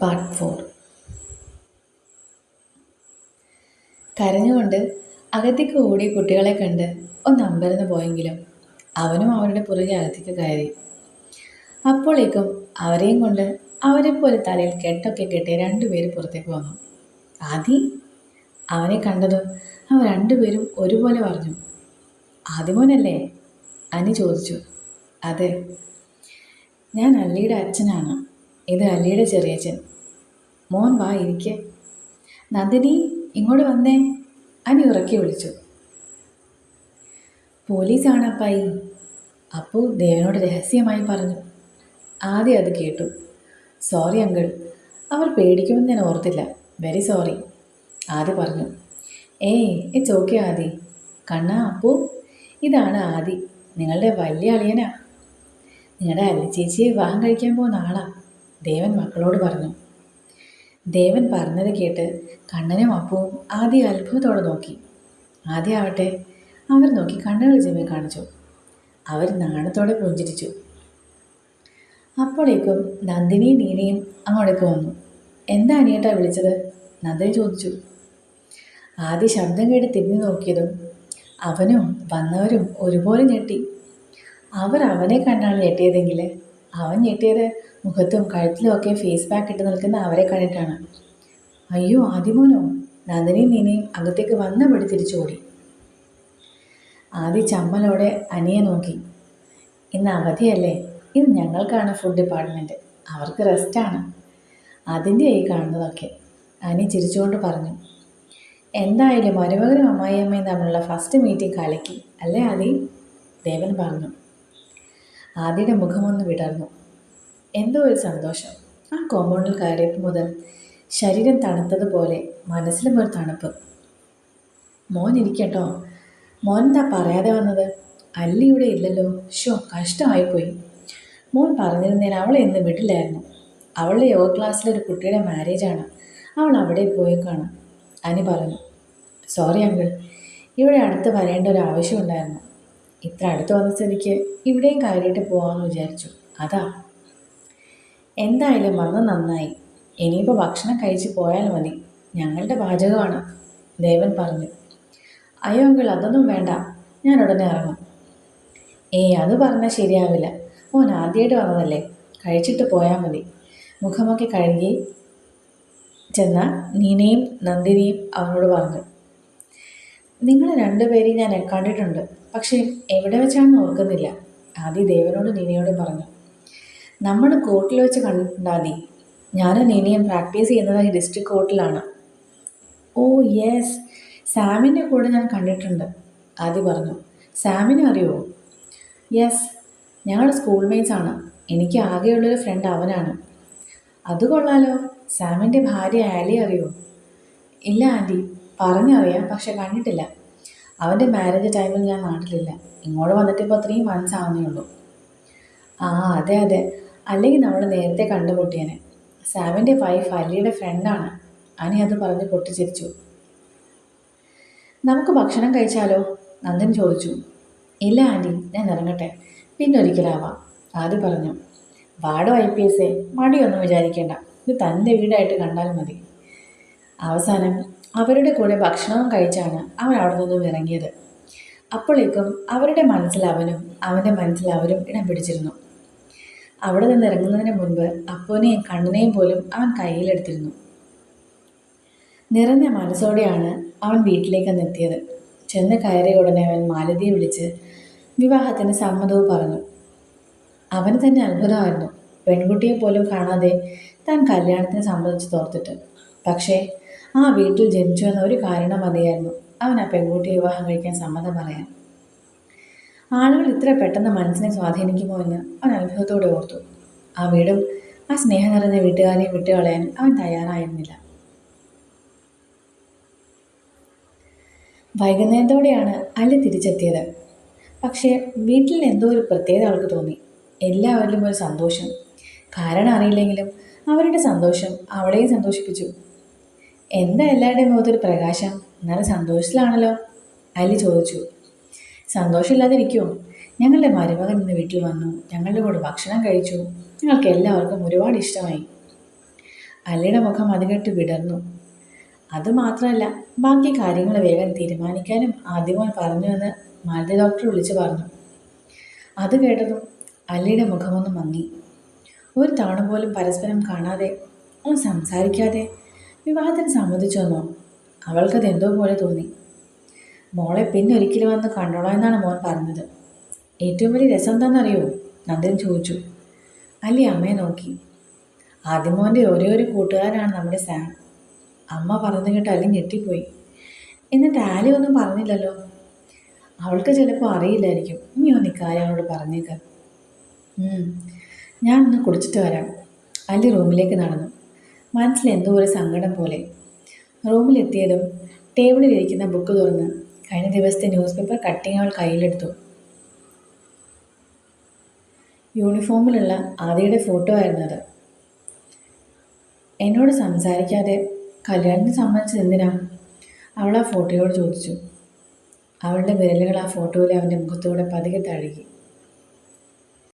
Part 4. കരഞ്ഞുകൊണ്ട് അകത്തേക്ക് ഓടിയ കുട്ടികളെ കണ്ട് ഒന്ന് അമ്പരന്ന് പോയെങ്കിലും അവനും അവരുടെ പുറകെ അകത്തേക്ക് കയറി. അപ്പോഴേക്കും അവരെയും കൊണ്ട് അവരെപ്പോലെ തലയിൽ കെട്ടൊക്കെ കെട്ടി രണ്ടുപേരും പുറത്തേക്ക് വന്നു. ആദി അവനെ കണ്ടതും അവർ രണ്ടുപേരും ഒരുപോലെ പറഞ്ഞു. ആദിമോനല്ലേ? അനി ചോദിച്ചു. അതെ, ഞാൻ അല്ലിയുടെ അച്ഛനാണ്. ഇത് അല്ലിയുടെ ചെറിയച്ഛൻ. മോൻ വാ, ഇരിക്കെ. നന്ദിനി, ഇങ്ങോട്ട് വന്നേ, അനി ഉറക്കി വിളിച്ചു. പോലീസാണ് അപ്പായി, അപ്പു ദേവനോട് രഹസ്യമായി പറഞ്ഞു. ആദ്യം അത് കേട്ടു. സോറി അങ്കിൾ, അവർ പേടിക്കുമെന്ന് ഞാൻ ഓർത്തില്ല. വെരി സോറി, ആദി പറഞ്ഞു. ഏയ്, ഇറ്റ്സ് ഓക്കെ ആദി. കണ്ണാ, അപ്പു, ഇതാണ് ആദി, നിങ്ങളുടെ വലിയ അളിയനാ. നിങ്ങളുടെ അല്ലി ചേച്ചിയെ വിവാഹം കഴിക്കാൻ പോകുന്ന ആളാ, ദേവൻ മക്കളോട് പറഞ്ഞു. ദേവൻ പറഞ്ഞത് കേട്ട് കണ്ണനും അപ്പവും ആദ്യം അത്ഭുതത്തോടെ നോക്കി. ആദ്യം ആവട്ടെ അവർ നോക്കി കണ്ണുകൾ ചിമ്മി കാണിച്ചു. അവർ നാണത്തോടെ പുഞ്ചിരിച്ചു. അപ്പോഴേക്കും നന്ദിനിയും നീനയും അങ്ങോട്ടേക്ക് വന്നു. എന്താ അനിയേട്ടാ വിളിച്ചത്? നന്ദിനി ചോദിച്ചു. ആദ്യ ശബ്ദം കേട്ട് തിരിഞ്ഞു നോക്കിയതും അവനും വന്നവരും ഒരുപോലെ ഞെട്ടി. അവർ അവനെ കണ്ടാണ് ഞെട്ടിയതെങ്കിൽ അവൻ ഞെട്ടിയത് മുഖത്തും കഴുത്തിലും ഒക്കെ ഫേസ് പാക്ക് ഇട്ട് നിൽക്കുന്ന അവരെ കണ്ടിട്ടാണ്. അയ്യോ, ആദിമോനോ? നന്ദിനിയും നീനയും അകത്തേക്ക് വന്നപടി തിരിച്ചോടി. ആദി ചമ്മലോടെ അനിയെ നോക്കി. ഇന്ന് അവധിയല്ലേ, ഇത് ഞങ്ങൾക്കാണ് ഫുഡ് ഡിപ്പാർട്ട്മെൻറ്റ്, അവർക്ക് റെസ്റ്റാണ്. അതിൻ്റെ ആയി കാണുന്നതൊക്കെ, അനി ചിരിച്ചുകൊണ്ട് പറഞ്ഞു. എന്തായാലും മരുമകനും അമ്മായിയമ്മയും തമ്മിലുള്ള ഫസ്റ്റ് മീറ്റിംഗ് കലക്കി അല്ലേ ആദി? ദേവൻ പറഞ്ഞു. ആദിയുടെ മുഖമൊന്ന് വിടർന്നു. എന്തോ ഒരു സന്തോഷം. ആ കോമ്പൗണ്ടിൽ കയറിയപ്പോൾ മുതൽ ശരീരം തണുത്തതുപോലെ മനസ്സിലും ഒരു തണുപ്പ്. മോൻ ഇരിക്കട്ടോ. മോൻ എന്താ പറയാതെ വന്നത്? അല്ലി ഇവിടെ ഇല്ലല്ലോ. ഷോ, കഷ്ടമായിപ്പോയി. മോൻ പറഞ്ഞിരുന്നേന് അവളെ ഇന്ന് വിടില്ലായിരുന്നു. അവളുടെ യോഗ ക്ലാസ്സിലൊരു കുട്ടിയുടെ മാരേജാണ്, അവൾ അവിടെ പോയേക്കാണ്, അനി പറഞ്ഞു. സോറി അങ്കിൾ, ഇവിടെ അടുത്ത് വരേണ്ട ഒരു ആവശ്യമുണ്ടായിരുന്നു. ഇത്ര അടുത്ത് വന്ന സ്ഥിതിക്ക് ഇവിടെയും കയറിയിട്ട് പോകാമെന്ന് വിചാരിച്ചു, അതാ. എന്തായാലും വന്ന് നന്നായി. ഇനിയിപ്പോൾ ഭക്ഷണം കഴിച്ച് പോയാൽ മതി, ഞങ്ങളുടെ പാചകമാണ്, ദേവൻ പറഞ്ഞു. അയ്യോ അങ്കിൾ, അതൊന്നും വേണ്ട, ഞാൻ ഉടനെ ഇറങ്ങും. ഏയ്, അത് പറഞ്ഞാൽ ശരിയാവില്ല. മോൻ ആദ്യമായിട്ട് വന്നതല്ലേ, കഴിച്ചിട്ട് പോയാൽ മതി. മുഖമൊക്കെ കഴുകി ചെന്ന നീനയും നന്ദിനിയും അവനോട് പറഞ്ഞു. നിങ്ങൾ രണ്ടുപേരെയും ഞാൻ കണ്ടിട്ടുണ്ട്, പക്ഷേ എവിടെ വെച്ചാണെന്ന് ഓർക്കുന്നില്ല, ആദി ദേവനോട് നീനയോടും പറഞ്ഞു. നമ്മൾ കോർട്ടിൽ വെച്ച് കണ്ടിട്ടുണ്ടാദി. ഞാനും നീനയും പ്രാക്ടീസ് ചെയ്യുന്നത് ഈ ഡിസ്ട്രിക്ട് കോർട്ടിലാണ്. ഓ യെസ്, സാമിൻ്റെ കൂടെ ഞാൻ കണ്ടിട്ടുണ്ട്, ആദി പറഞ്ഞു. സാമിനെ അറിയുമോ? യെസ്, ഞങ്ങൾ സ്കൂൾ മേറ്റ്സ് ആണ്. എനിക്ക് ആകെയുള്ളൊരു ഫ്രണ്ട് അവനാണ്. അത് കൊള്ളാലോ. സാമിൻ്റെ ഭാര്യ ആലി അറിയുമോ? ഇല്ല ആൻറ്റി, പറഞ്ഞറിയാം, പക്ഷെ കണ്ടിട്ടില്ല. അവൻ്റെ മാരേജ് ടൈമിൽ ഞാൻ നാട്ടിലില്ല. ഇങ്ങോട്ട് വന്നിട്ട് ഇപ്പോൾ 3 months ആവുന്നേ ഉള്ളൂ. ആ അതെ അതെ, അല്ലെങ്കിൽ നമ്മൾ നേരത്തെ കണ്ടുമുട്ടിയേനെ. സാമിൻ്റെ വൈഫ് അല്ലിയുടെ ഫ്രണ്ടാണ്, അനി അത് പറഞ്ഞ് പൊട്ടിച്ചിരിച്ചു. നമുക്ക് ഭക്ഷണം കഴിച്ചാലോ? നന്ദൻ ചോദിച്ചു. ഇല്ല ആൻറ്റി, ഞാൻ ഇറങ്ങട്ടെ, പിന്നെ ഒരിക്കലാവാം, ആദ്യം പറഞ്ഞു. വാടോ IPS, മടിയൊന്നും വിചാരിക്കേണ്ട, ഇത് തൻ്റെ വീടായിട്ട് കണ്ടാൽ മതി. അവസാനം അവരുടെ കൂടെ ഭക്ഷണവും കഴിച്ചാണ് അവൻ അവിടെ നിന്നും ഇറങ്ങിയത്. അപ്പോഴേക്കും അവരുടെ മനസ്സിൽ അവനും അവൻ്റെ മനസ്സിൽ അവരും ഇടം പിടിച്ചിരുന്നു. അവിടെ നിന്ന് ഇറങ്ങുന്നതിന് മുൻപ് അപ്പുവിനെയും കണ്ണനെയും പോലും അവൻ കയ്യിലെടുത്തിരുന്നു. നിറഞ്ഞ മനസ്സോടെയാണ് അവൻ വീട്ടിലേക്ക് എത്തിയത്. ചെന്ന് കയറിയ ഉടനെ അവൻ മാലതിയെ വിളിച്ച് വിവാഹത്തിന് സമ്മതവും പറഞ്ഞു. അവന് തന്നെ അത്ഭുതമായിരുന്നു, പെൺകുട്ടിയെ പോലും കാണാതെ താൻ കല്യാണത്തിന് സമ്മതിച്ച് തോർത്തിട്ട്. പക്ഷേ ആ വീട്ടിൽ ജനിച്ചു എന്ന ഒരു കാരണം മതിയായിരുന്നു അവൻ ആ പെൺകുട്ടിയെ വിവാഹം കഴിക്കാൻ സമ്മതം പറയാൻ. ആളുകൾ ഇത്ര പെട്ടെന്ന് മനസ്സിനെ സ്വാധീനിക്കുമോ എന്ന് അവൻ അത്ഭുതത്തോടെ ഓർത്തു. ആ വീടും ആ സ്നേഹം നിറഞ്ഞ വീട്ടുകാരെയും വിട്ടുകളയാൻ അവൻ തയ്യാറായിരുന്നില്ല. വൈകുന്നേരത്തോടെയാണ് അല്ലി തിരിച്ചെത്തിയത്. പക്ഷേ വീട്ടിൽ എന്തോ ഒരു പ്രത്യേകത അവൾക്ക് തോന്നി. എല്ലാവരിലും ഒരു സന്തോഷം. കാരണം അറിയില്ലെങ്കിലും അവരുടെ സന്തോഷം അവളെയും സന്തോഷിപ്പിച്ചു. എന്താ എല്ലാവരുടെയും മുഖത്തൊരു പ്രകാശം? എന്നാലും സന്തോഷത്തിലാണല്ലോ, അല്ലി ചോദിച്ചു. സന്തോഷമില്ലാതിരിക്കുമോ? ഞങ്ങളുടെ മരുമകൻ ഇന്ന് വീട്ടിൽ വന്നു, ഞങ്ങളുടെ കൂടെ ഭക്ഷണം കഴിച്ചു, ഞങ്ങൾക്ക് എല്ലാവർക്കും ഒരുപാട് ഇഷ്ടമായി. അല്ലിയുടെ മുഖം അത് കേട്ട് വിടർന്നു. അതുമാത്രമല്ല, ബാക്കി കാര്യങ്ങൾ വേഗം തീരുമാനിക്കാനും ആദ്യമോൻ പറഞ്ഞുവെന്ന് മാലതി ഡോക്ടർ വിളിച്ചു പറഞ്ഞു. അത് കേട്ടതും അല്ലിയുടെ മുഖമൊന്ന് മങ്ങി. ഒരു തവണ പോലും പരസ്പരം കാണാതെ, ഒന്ന് സംസാരിക്കാതെ വിവാഹത്തിന് സമ്മതിച്ചെന്നോ? അവൾക്കത് എന്തോ പോലെ തോന്നി. മോളെ പിന്നെ ഒരിക്കലും വന്ന് കണ്ടോളാം എന്നാണ് മോൻ പറഞ്ഞത്. ഏറ്റവും വലിയ രസം എന്താണെന്നറിയോ? നന്ദൻ ചോദിച്ചു. അല്ലി അമ്മയെ നോക്കി. ആദ്യമോൻ്റെ ഒരേ ഒരു കൂട്ടുകാരനാണ് നമ്മുടെ സാം. അമ്മ പറഞ്ഞു കേട്ട് അല്ലി ഞെട്ടിപ്പോയി. എന്നിട്ട് ആലി ഒന്നും പറഞ്ഞില്ലല്ലോ. അവൾക്ക് ചിലപ്പോൾ അറിയില്ലായിരിക്കും. നീ ഒന്ന് ഇക്കാര്യം അവളോട് പറഞ്ഞേക്ക്. ഞാനൊന്ന് കുടിച്ചിട്ട് വരാം. അല്ലി റൂമിലേക്ക് നടന്നു. മനസ്സിൽ എന്തോ ഒരു സങ്കടം പോലെ. റൂമിലെത്തിയതും ടേബിളിലിരിക്കുന്ന ബുക്ക് തുറന്ന് കഴിഞ്ഞ ദിവസത്തെ ന്യൂസ് പേപ്പർ കട്ടിങ് അവൾ കയ്യിലെടുത്തു. യൂണിഫോമിലുള്ള ആദിയുടെ ഫോട്ടോ ആയിരുന്നത്. എന്നോട് സംസാരിക്കാതെ കല്യാണത്തിന് സമ്മതിച്ചത് എന്തിനാ? അവൾ ആ ഫോട്ടോയോട് ചോദിച്ചു. അവളുടെ വിരലുകൾ ആ ഫോട്ടോയിലെ അവൻ്റെ മുഖത്തൂടെ പതുക്കെ തഴുകി.